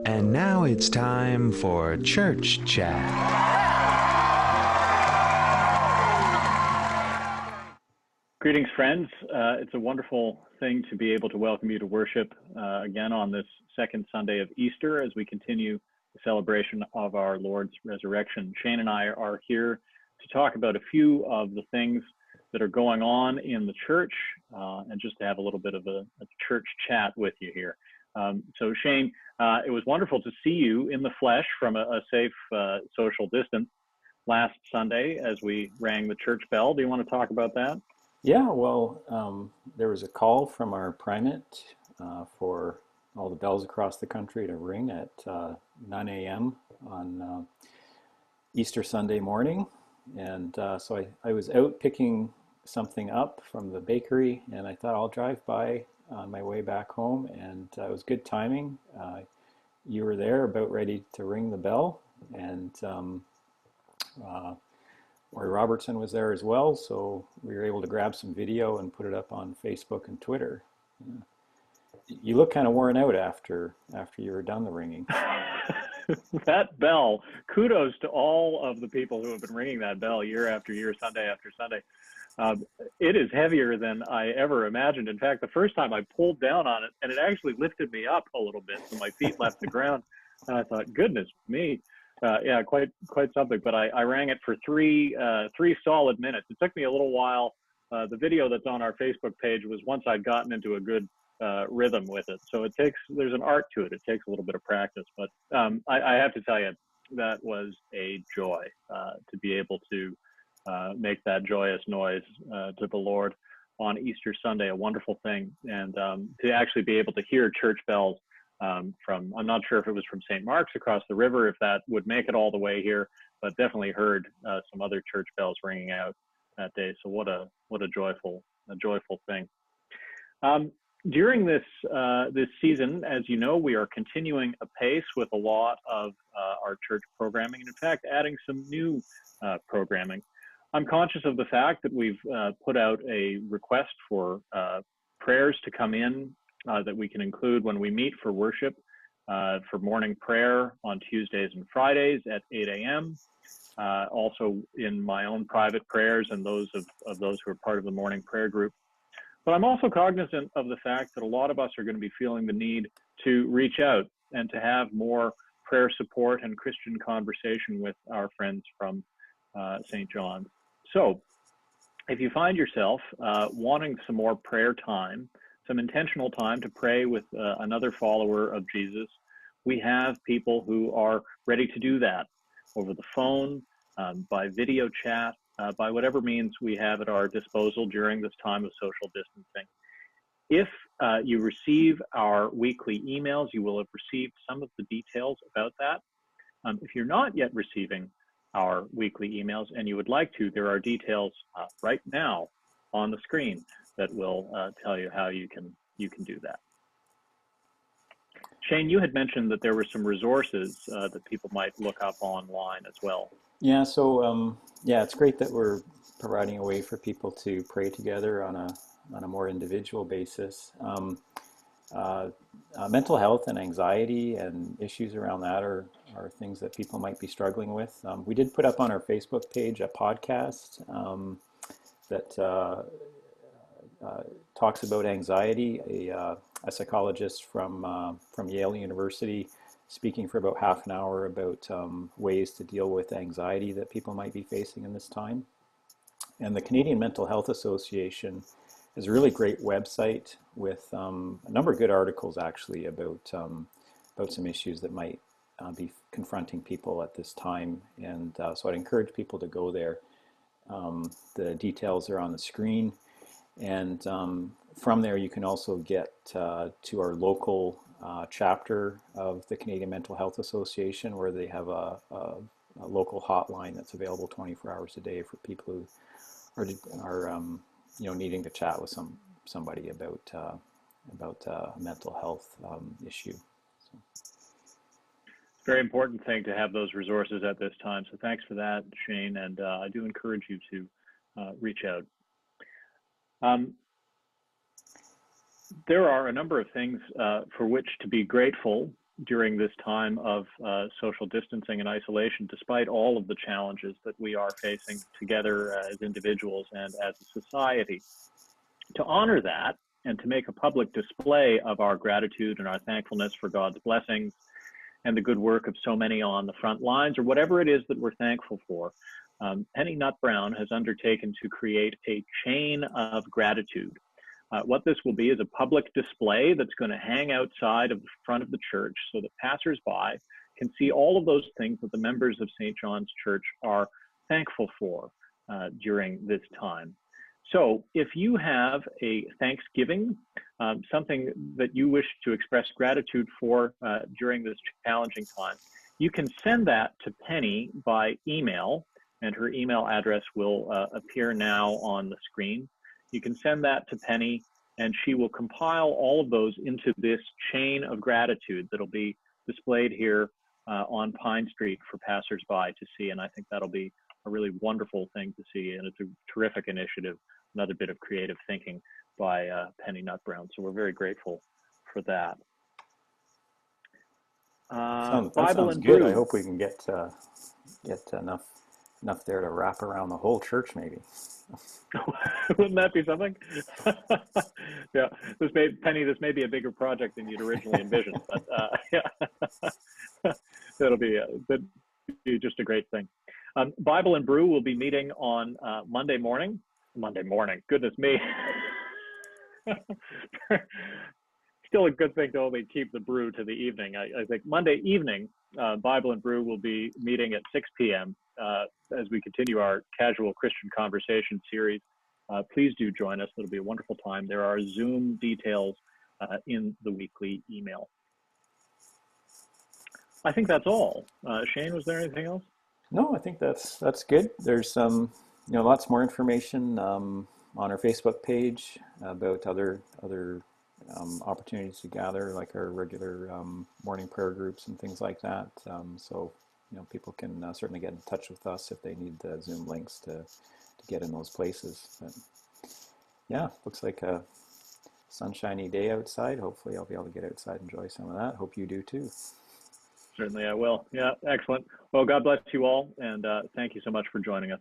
And now it's time for Church Chat. Greetings, friends. It's a wonderful thing to be able to welcome you to worship again on this second Sunday of Easter as we continue the celebration of our Lord's resurrection. Shane and I are here to talk about a few of the things that are going on in the church and just to have a little bit of a church chat with you here. So Shane, it was wonderful to see you in the flesh from a safe social distance last Sunday as we rang the church bell. Do you want to talk about that? Yeah, well, there was a call from our primate for all the bells across the country to ring at 9 a.m. on Easter Sunday morning. And so I was out picking something up from the bakery, and I thought I'll drive by on my way back home, and it was good timing. You were there about ready to ring the bell, and Roy Robertson was there as well, so we were able to grab some video and put it up on Facebook and Twitter. You look kind of worn out after you were done the ringing. That bell, kudos to all of the people who have been ringing that bell year after year, Sunday after Sunday. It is heavier than I ever imagined. In fact, the first time I pulled down on it, and it actually lifted me up a little bit, so my feet left the ground. And I thought, goodness me. Yeah, quite something. But I rang it for three solid minutes. It took me a little while. The video that's on our Facebook page was once I'd gotten into a good rhythm with it. So there's an art to it. It takes a little bit of practice. But I have to tell you, that was a joy to be able to make that joyous noise to the Lord on Easter Sunday. A wonderful thing, and to actually be able to hear church bells. I'm not sure if it was from St. Mark's across the river, if that would make it all the way here, but definitely heard some other church bells ringing out that day. So what a joyful thing. During this season, as you know, we are continuing apace with a lot of our church programming, and in fact, adding some new programming. I'm conscious of the fact that we've put out a request for prayers to come in that we can include when we meet for worship, for morning prayer on Tuesdays and Fridays at 8 a.m. Also in my own private prayers and those of those who are part of the morning prayer group. But I'm also cognizant of the fact that a lot of us are going to be feeling the need to reach out and to have more prayer support and Christian conversation with our friends from St. John's. So if you find yourself wanting some more prayer time, some intentional time to pray with another follower of Jesus, we have people who are ready to do that over the phone, by video chat, by whatever means we have at our disposal during this time of social distancing. If you receive our weekly emails, you will have received some of the details about that. If you're not yet receiving our weekly emails and you would like to, there are details right now on the screen that will tell you how you can do that. Shane, you had mentioned that there were some resources that people might look up online as well. Yeah, so yeah, it's great that we're providing a way for people to pray together on a more individual basis. Mental health and anxiety and issues around that are things that people might be struggling with. We did put up on our Facebook page a podcast that talks about anxiety. A psychologist from Yale University speaking for about half an hour about ways to deal with anxiety that people might be facing in this time. And the Canadian Mental Health Association is a really great website with a number of good articles actually about some issues that might be confronting people at this time. And so I'd encourage people to go there. The details are on the screen. And from there, you can also get to our local chapter of the Canadian Mental Health Association, where they have a local hotline that's available 24 hours a day for people who are needing to chat with somebody about a mental health issue. So. Very important thing to have those resources at this time. So thanks for that, Shane. And I do encourage you to reach out. There are a number of things for which to be grateful during this time of social distancing and isolation, despite all of the challenges that we are facing together as individuals and as a society. To honor that and to make a public display of our gratitude and our thankfulness for God's blessings and the good work of so many on the front lines, or whatever it is that we're thankful for, Penny Nutt Brown has undertaken to create a chain of gratitude. What this will be is a public display that's going to hang outside of the front of the church so that passersby can see all of those things that the members of St. John's Church are thankful for during this time. So if you have a Thanksgiving, something that you wish to express gratitude for during this challenging time, you can send that to Penny by email, and her email address will appear now on the screen. You can send that to Penny, and she will compile all of those into this chain of gratitude that'll be displayed here on Pine Street for passersby to see. And I think that'll be a really wonderful thing to see, and it's a terrific initiative, another bit of creative thinking by Penny Nutt Brown. So we're very grateful for that. That Bible sounds and good. Brew. I hope we can get enough there to wrap around the whole church, maybe. Wouldn't that be something? Yeah, this may be a bigger project than you'd originally envisioned, but yeah, that'd be just a great thing. Bible and Brew will be meeting on Monday morning. Goodness me. Still a good thing to only keep the brew to the evening. I think Monday evening, Bible and Brew will be meeting at 6 p.m. As we continue our casual Christian conversation series. Please do join us. It'll be a wonderful time. There are Zoom details in the weekly email. I think that's all. Shane, was there anything else? No, I think that's good. There's lots more information on our Facebook page about other opportunities to gather, like our regular morning prayer groups and things like that. So people can certainly get in touch with us if they need the Zoom links to get in those places. But yeah, looks like a sunshiny day outside. Hopefully I'll be able to get outside and enjoy some of that. Hope you do too. Certainly I will. Yeah, excellent. Well, God bless you all, and thank you so much for joining us.